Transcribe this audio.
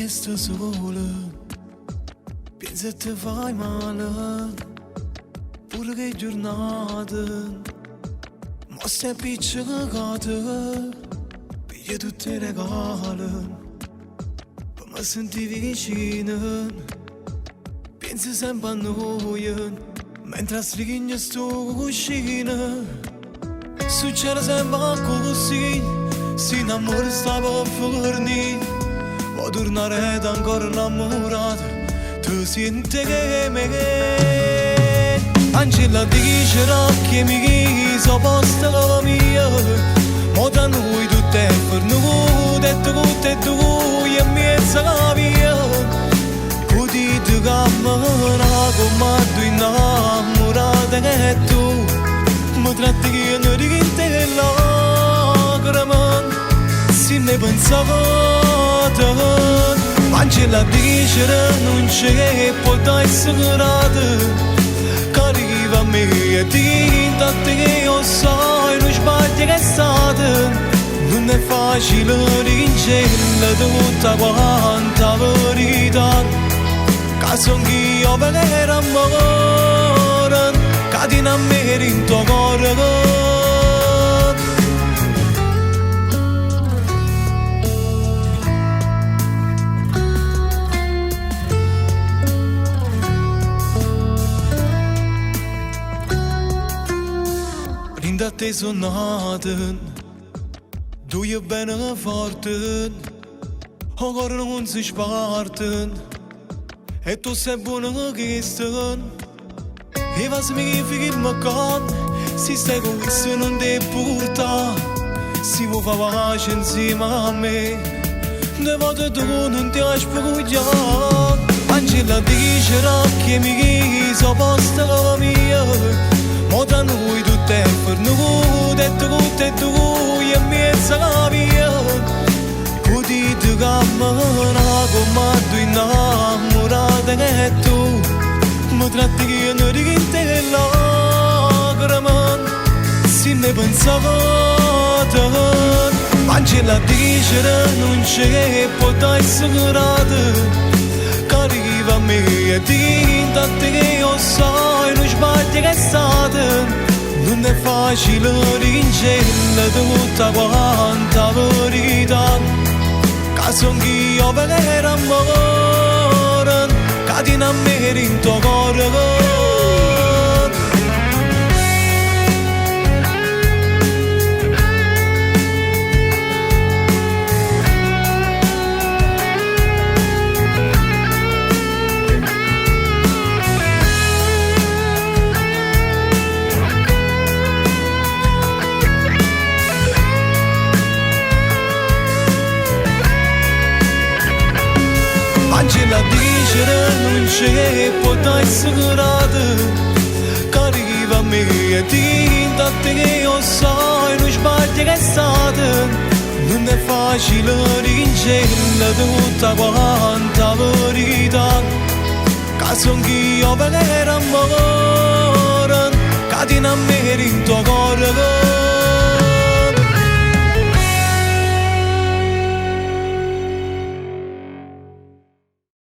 estás sola, pensa te vai male, pure che giornata, ma stai appiccicata, piglia tutte le regale, per me senti vicina, pensa sempre a noi, mentre strigna sto cuscina, succede sempre così, si innamora stava a fornire. Può tornare ancora innamorato, tu senti che me. Angela dicerà che mi so posta la mia, ma da noi tutto è per noi, e tu e mezza la via. Così ti cammina come tu innamorata che tu, mi tratti che non richiede lacrime, se ne pensavo. Angela dice non c'è poi dai segrete che arriva a me e ti tanto che io sai non sbagli che è stata non è facile vincere tutta quanta verità che son io per amore che ti innamori in tuo cuore. Da te suonate, tu e bene forte, ancora non si sparte, e tu sei buona che stai, e va significa il macan, si stai con questo non ti porta, si vuoi fare pace insieme a me, ne vado tu non ti aspettare, Angela dicerà che mi so posta la mia. Ma da noi tutto è per noi, e tu e mezza la via. Così ti cammina come tu innamorata che tu, mi tratti che non richiede lacrime, se ne pensate. Angela dice non c'è poi dai segrete che arriva a me e ti tanto che io sai non sbagli che è stata non è facile vincere tutta quanta verità che son io per amore che ti innamori in tuo cuore. Angela dice non c'è poi dai segrete che arriva a me e ti tanto che io sai non sbagli che è stata non è facile vincere tutta quanta verità che son io per amore che ti innamori in tuo cuore.